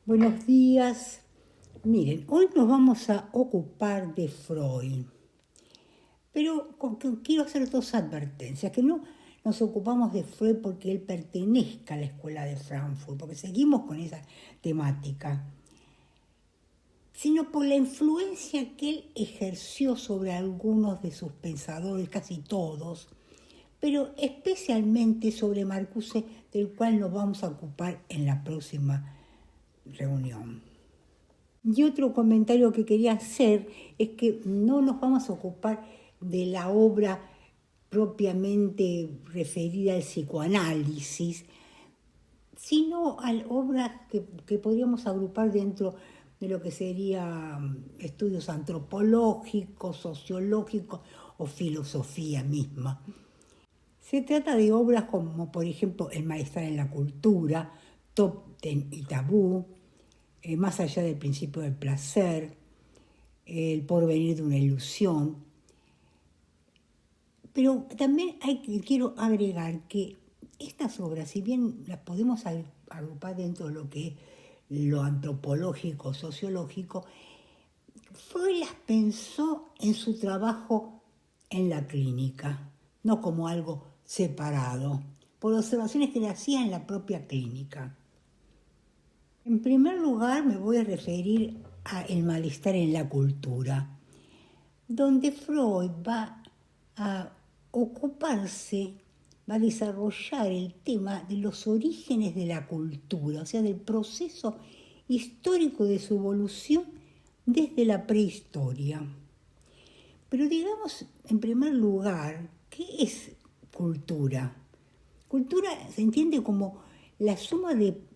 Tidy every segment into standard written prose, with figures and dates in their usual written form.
Buenos días. Miren, hoy nos vamos a ocupar de Freud, pero quiero hacer dos advertencias, que no nos ocupamos de Freud porque él pertenezca a la escuela de Frankfurt, porque seguimos con esa temática, sino por la influencia que él ejerció sobre algunos de sus pensadores, casi todos, pero especialmente sobre Marcuse, del cual nos vamos a ocupar en la próxima reunión. Y otro comentario que quería hacer es que no nos vamos a ocupar de la obra propiamente referida al psicoanálisis, sino a obras que podríamos agrupar dentro de lo que serían estudios antropológicos, sociológicos o filosofía misma. Se trata de obras como, por ejemplo, El malestar en la cultura, Top Ten y Tabú, Más allá del principio del placer, El porvenir de una ilusión. Pero también quiero agregar que estas obras, si bien las podemos agrupar dentro de lo que es lo antropológico, sociológico, Freud las pensó en su trabajo en la clínica, no como algo separado, por observaciones que le hacía en la propia clínica. En primer lugar, me voy a referir a El malestar en la cultura, donde Freud va a ocuparse, va a desarrollar el tema de los orígenes de la cultura, o sea, del proceso histórico de su evolución desde la prehistoria. Pero digamos, en primer lugar, ¿qué es cultura? Cultura se entiende como la suma de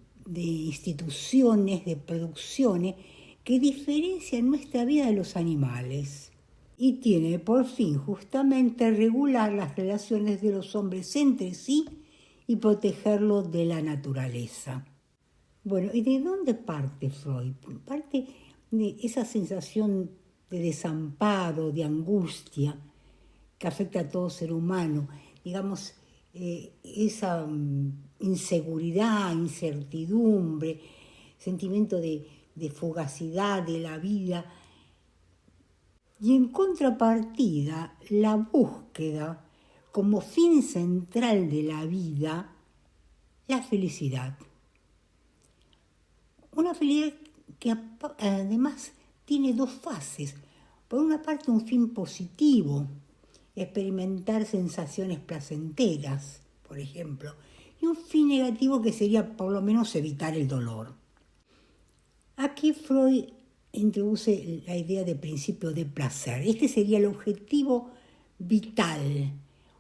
instituciones, de producciones que diferencian nuestra vida de los animales y tiene por fin justamente regular las relaciones de los hombres entre sí y protegerlos de la naturaleza. Bueno, ¿y de dónde parte Freud? Parte de esa sensación de desamparo, de angustia que afecta a todo ser humano, digamos, esa inseguridad, incertidumbre, sentimiento de fugacidad de la vida. Y en contrapartida, la búsqueda como fin central de la vida, la felicidad. Una felicidad que además tiene dos fases. Por una parte, un fin positivo, experimentar sensaciones placenteras, por ejemplo, y un fin negativo que sería por lo menos evitar el dolor. Aquí Freud introduce la idea de principio de placer. Este sería el objetivo vital,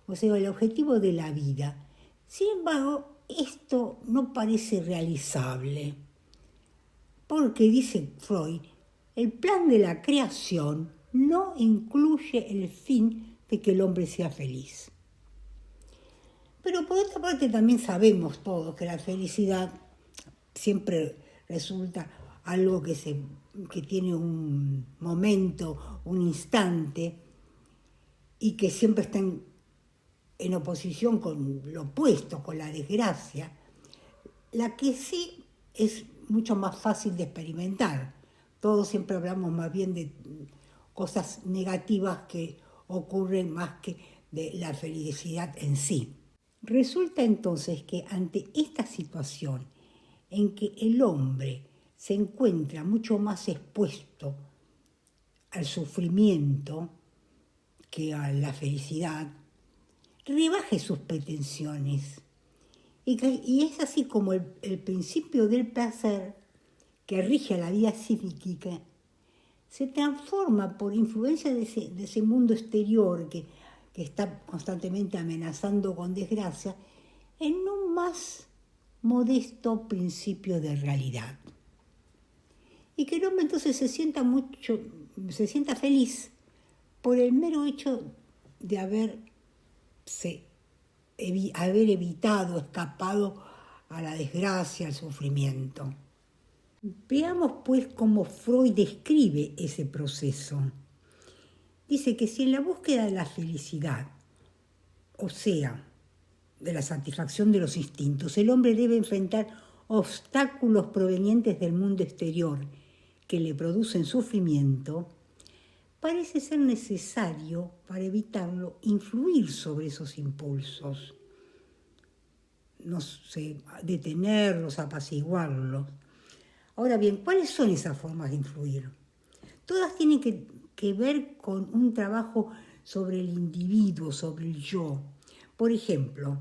o sea, el objetivo de la vida. Sin embargo, esto no parece realizable, porque, dice Freud, el plan de la creación no incluye el fin de que el hombre sea feliz. Pero por otra parte también sabemos todos que la felicidad siempre resulta algo que tiene un momento, un instante, y que siempre está en oposición con lo opuesto, con la desgracia, la que sí es mucho más fácil de experimentar. Todos siempre hablamos más bien de cosas negativas que ocurren más que de la felicidad en sí. Resulta entonces que ante esta situación en que el hombre se encuentra mucho más expuesto al sufrimiento que a la felicidad, rebaje sus pretensiones. Y es así como el principio del placer que rige a la vida psíquica se transforma por influencia de ese mundo exterior que está constantemente amenazando con desgracia en un más modesto principio de realidad. Y que el hombre entonces se sienta feliz por el mero hecho de haber evitado, escapado a la desgracia, al sufrimiento. Veamos pues cómo Freud describe ese proceso. Dice que si en la búsqueda de la felicidad, o sea, de la satisfacción de los instintos, el hombre debe enfrentar obstáculos provenientes del mundo exterior que le producen sufrimiento, parece ser necesario, para evitarlo, influir sobre esos impulsos. No sé, detenerlos, apaciguarlos. Ahora bien, ¿cuáles son esas formas de influir? Todas tienen que ver con un trabajo sobre el individuo, sobre el yo. Por ejemplo,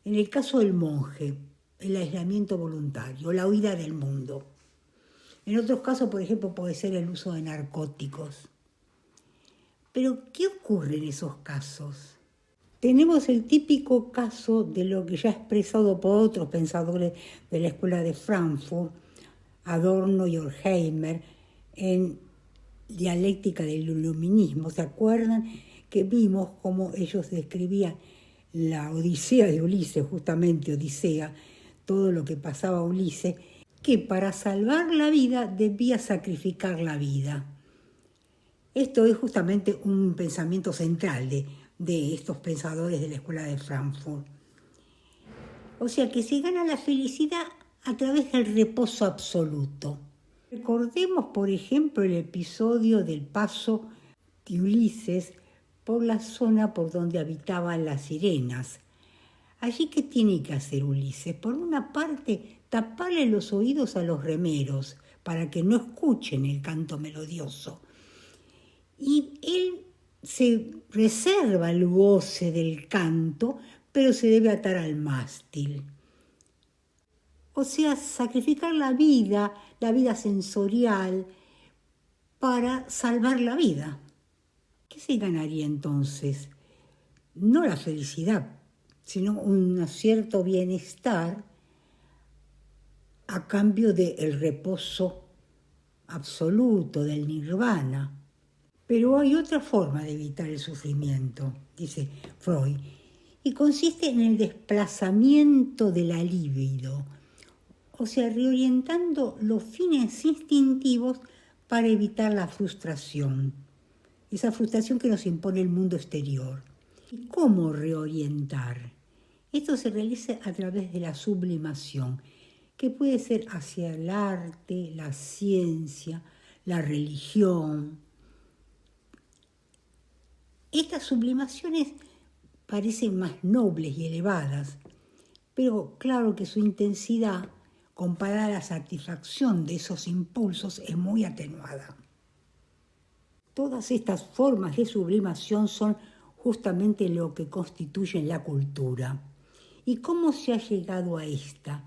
en el caso del monje, el aislamiento voluntario, la huida del mundo. En otros casos, por ejemplo, puede ser el uso de narcóticos. Pero, ¿qué ocurre en esos casos? Tenemos el típico caso de lo que ya expresado por otros pensadores de la Escuela de Frankfurt, Adorno y Horkheimer, en Dialéctica del Iluminismo. ¿Se acuerdan que vimos cómo ellos describían la Odisea de Ulises, justamente Odisea, todo lo que pasaba a Ulises, que para salvar la vida debía sacrificar la vida? Esto es justamente un pensamiento central de estos pensadores de la Escuela de Frankfurt. O sea que se gana la felicidad a través del reposo absoluto. Recordemos, por ejemplo, el episodio del paso de Ulises por la zona por donde habitaban las sirenas. Allí, ¿qué tiene que hacer Ulises? Por una parte, taparle los oídos a los remeros para que no escuchen el canto melodioso. Y él se reserva el goce del canto, pero se debe atar al mástil. O sea, sacrificar la vida sensorial, para salvar la vida. ¿Qué se ganaría entonces? No la felicidad, sino un cierto bienestar a cambio del reposo absoluto, del nirvana. Pero hay otra forma de evitar el sufrimiento, dice Freud, y consiste en el desplazamiento de la libido, o sea, reorientando los fines instintivos para evitar la frustración, esa frustración que nos impone el mundo exterior. ¿Y cómo reorientar? Esto se realiza a través de la sublimación, que puede ser hacia el arte, la ciencia, la religión. Estas sublimaciones parecen más nobles y elevadas, pero claro que su intensidad, comparada a la satisfacción de esos impulsos, es muy atenuada. Todas estas formas de sublimación son justamente lo que constituyen la cultura. ¿Y cómo se ha llegado a esta?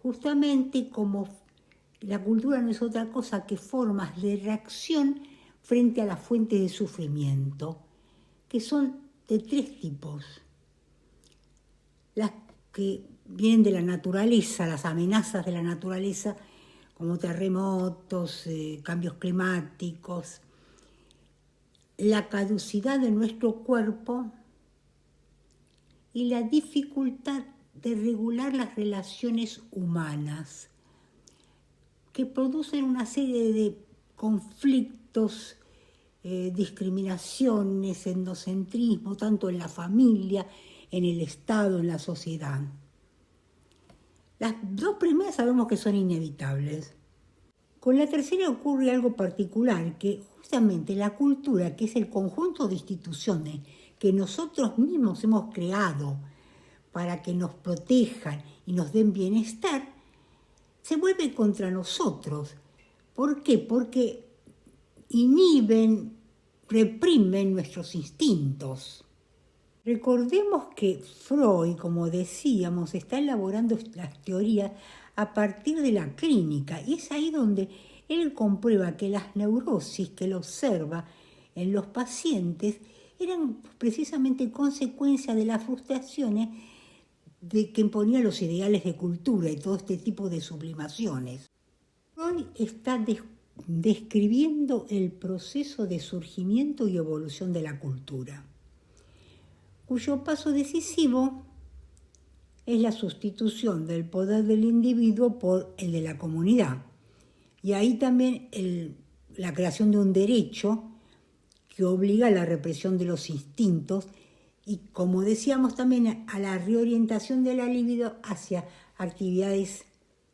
Justamente como la cultura no es otra cosa que formas de reacción frente a las fuentes de sufrimiento, que son de tres tipos. Las que vienen de la naturaleza, las amenazas de la naturaleza, como terremotos, cambios climáticos, la caducidad de nuestro cuerpo y la dificultad de regular las relaciones humanas, que producen una serie de conflictos, discriminaciones, endocentrismo, tanto en la familia, en el Estado, en la sociedad. Las dos primeras sabemos que son inevitables. Con la tercera ocurre algo particular, que justamente la cultura, que es el conjunto de instituciones que nosotros mismos hemos creado para que nos protejan y nos den bienestar, se vuelve contra nosotros. ¿Por qué? Porque inhiben, reprimen nuestros instintos. Recordemos que Freud, como decíamos, está elaborando las teorías a partir de la clínica, y es ahí donde él comprueba que las neurosis que él observa en los pacientes eran precisamente consecuencia de las frustraciones que imponían los ideales de cultura y todo este tipo de sublimaciones. Freud está describiendo el proceso de surgimiento y evolución de la cultura, cuyo paso decisivo es la sustitución del poder del individuo por el de la comunidad. Y ahí también la creación de un derecho que obliga a la represión de los instintos y, como decíamos, también a la reorientación de la libido hacia actividades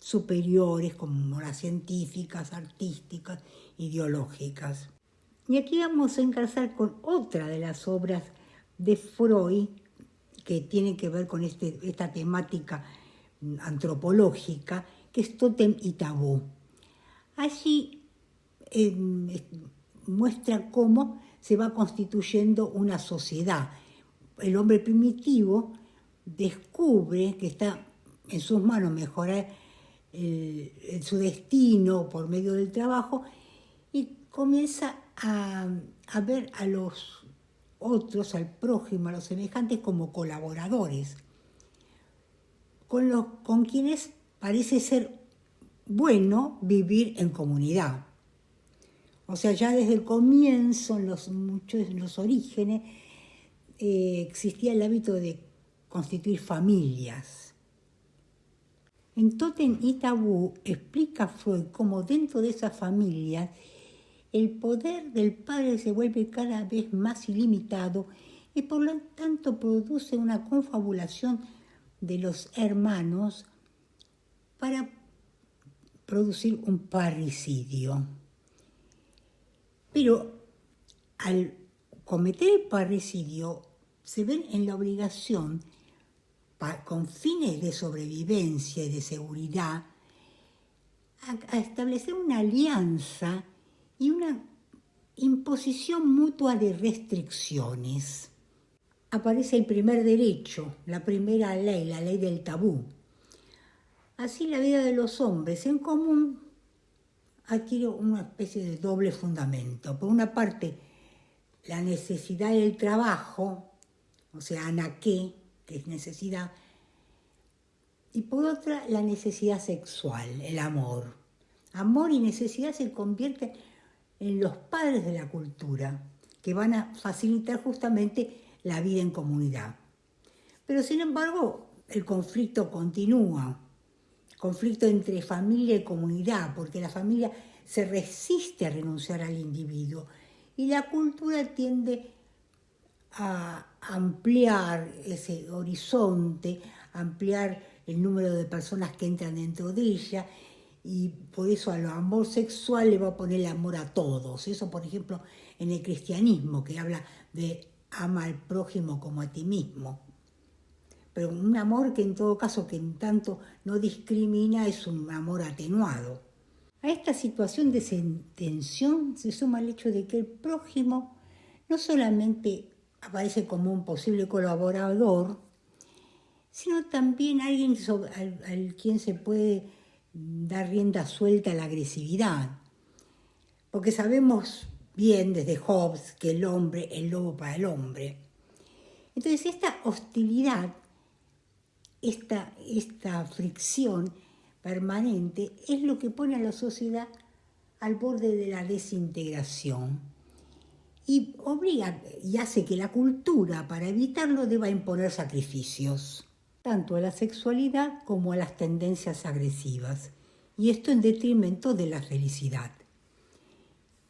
superiores como las científicas, artísticas, ideológicas. Y aquí vamos a encauzar con otra de las obras de Freud que tiene que ver con esta temática antropológica, que es Tótem y Tabú. Allí muestra cómo se va constituyendo una sociedad. El hombre primitivo descubre que está en sus manos mejorar su destino por medio del trabajo y comienza a ver a los otros, al prójimo, a los semejantes como colaboradores, con quienes parece ser bueno vivir en comunidad. O sea, ya desde el comienzo, en los orígenes, existía el hábito de constituir familias. En Tótem y Tabú explica Freud cómo dentro de esas familias el poder del padre se vuelve cada vez más ilimitado y por lo tanto produce una confabulación de los hermanos para producir un parricidio. Pero al cometer el parricidio se ven en la obligación, con fines de sobrevivencia y de seguridad, a establecer una alianza y una imposición mutua de restricciones. Aparece el primer derecho, la primera ley, la ley del tabú. Así la vida de los hombres en común adquiere una especie de doble fundamento. Por una parte, la necesidad del trabajo, o sea, anaqué, que es necesidad, y por otra, la necesidad sexual, el amor. Amor y necesidad se convierten en los padres de la cultura, que van a facilitar justamente la vida en comunidad. Pero sin embargo, el conflicto continúa, conflicto entre familia y comunidad, porque la familia se resiste a renunciar al individuo y la cultura tiende a ampliar ese horizonte, ampliar el número de personas que entran dentro de ella, y por eso al amor sexual le va a poner el amor a todos. Eso, por ejemplo, en el cristianismo, que habla de ama al prójimo como a ti mismo. Pero un amor que en todo caso, que en tanto no discrimina, es un amor atenuado. A esta situación de tensión se suma el hecho de que el prójimo no solamente aparece como un posible colaborador, sino también alguien al quien se puede dar rienda suelta a la agresividad. Porque sabemos bien desde Hobbes que el hombre es lobo para el hombre. Entonces esta hostilidad, esta fricción permanente es lo que pone a la sociedad al borde de la desintegración y obliga y hace que la cultura, para evitarlo, deba imponer sacrificios, tanto a la sexualidad como a las tendencias agresivas, y esto en detrimento de la felicidad.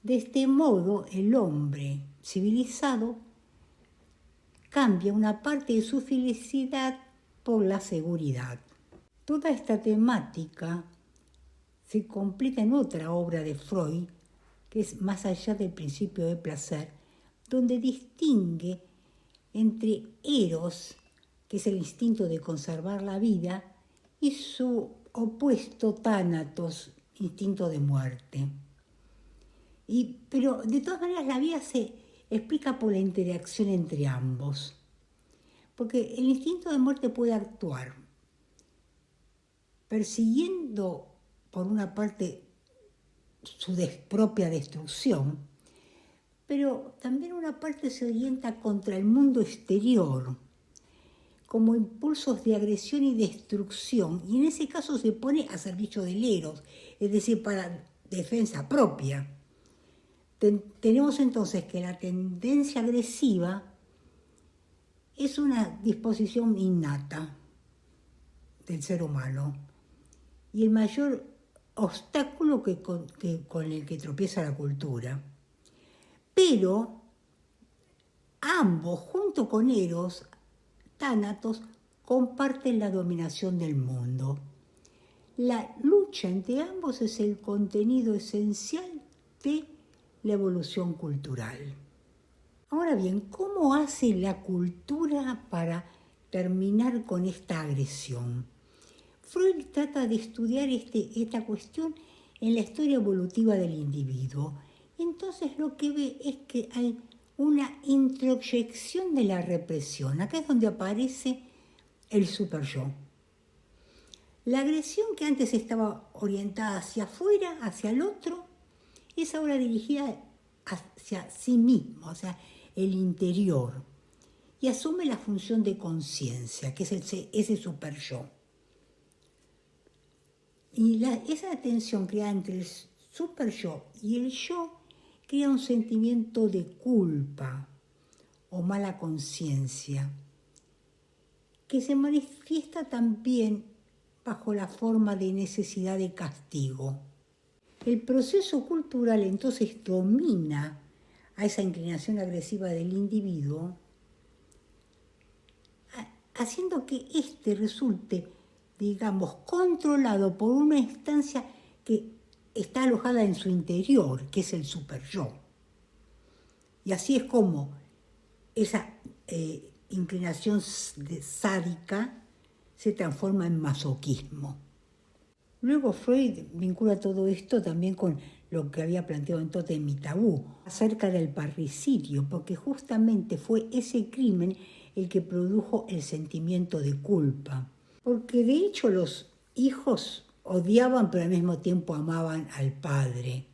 De este modo, el hombre civilizado cambia una parte de su felicidad por la seguridad. Toda esta temática se completa en otra obra de Freud, que es Más allá del principio de placer, donde distingue entre Eros, que es el instinto de conservar la vida, y su opuesto Tánatos, instinto de muerte. Pero de todas maneras la vida se explica por la interacción entre ambos, porque el instinto de muerte puede actuar persiguiendo por una parte su propia destrucción, pero también una parte se orienta contra el mundo exterior, como impulsos de agresión y destrucción, y en ese caso se pone a servicio del Eros, es decir, para defensa propia. Tenemos entonces que la tendencia agresiva es una disposición innata del ser humano y el mayor obstáculo con el que tropieza la cultura. Pero ambos, junto con Eros, Tánatos, comparten la dominación del mundo. la lucha entre ambos es el contenido esencial de la evolución cultural. Ahora bien, ¿cómo hace la cultura para terminar con esta agresión? Freud trata de estudiar esta cuestión en la historia evolutiva del individuo. Entonces lo que ve es que hay una introyección de la represión. Acá es donde aparece el superyo. La agresión que antes estaba orientada hacia afuera, hacia el otro, es ahora dirigida hacia sí mismo, o sea, el interior, y asume la función de conciencia, que es ese superyo. Y esa tensión creada entre el superyo y el yo crea un sentimiento de culpa o mala conciencia, que se manifiesta también bajo la forma de necesidad de castigo. El proceso cultural entonces domina a esa inclinación agresiva del individuo, haciendo que éste resulte, digamos, controlado por una instancia que está alojada en su interior, que es el superyo. Y así es como esa inclinación sádica se transforma en masoquismo. Luego Freud vincula todo esto también con lo que había planteado en Tótem y Tabú, acerca del parricidio, porque justamente fue ese crimen el que produjo el sentimiento de culpa. Porque de hecho los hijos odiaban pero al mismo tiempo amaban al padre.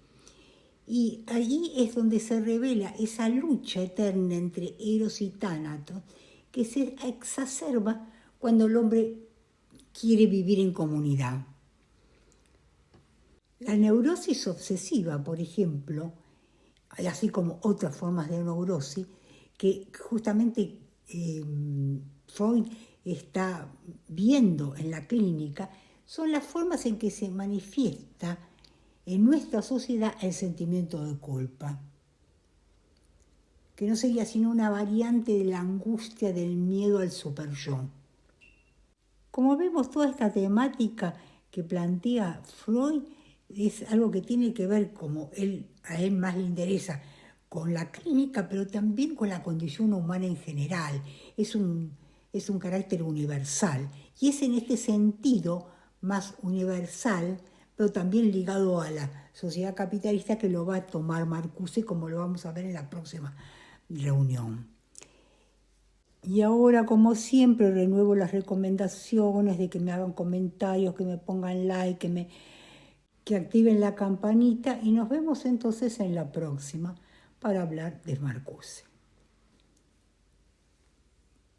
Y allí es donde se revela esa lucha eterna entre Eros y Tánatos, que se exacerba cuando el hombre quiere vivir en comunidad. La neurosis obsesiva, por ejemplo, así como otras formas de neurosis, que justamente Freud está viendo en la clínica, son las formas en que se manifiesta en nuestra sociedad el sentimiento de culpa, que no sería sino una variante de la angustia del miedo al superyo. Como vemos, toda esta temática que plantea Freud es algo que tiene que ver, como a él más le interesa, con la clínica, pero también con la condición humana en general. Es un carácter universal, y es en este sentido más universal, pero también ligado a la sociedad capitalista, que lo va a tomar Marcuse, como lo vamos a ver en la próxima reunión. Y ahora, como siempre, renuevo las recomendaciones de que me hagan comentarios, que me pongan like, que activen la campanita, y nos vemos entonces en la próxima para hablar de Marcuse.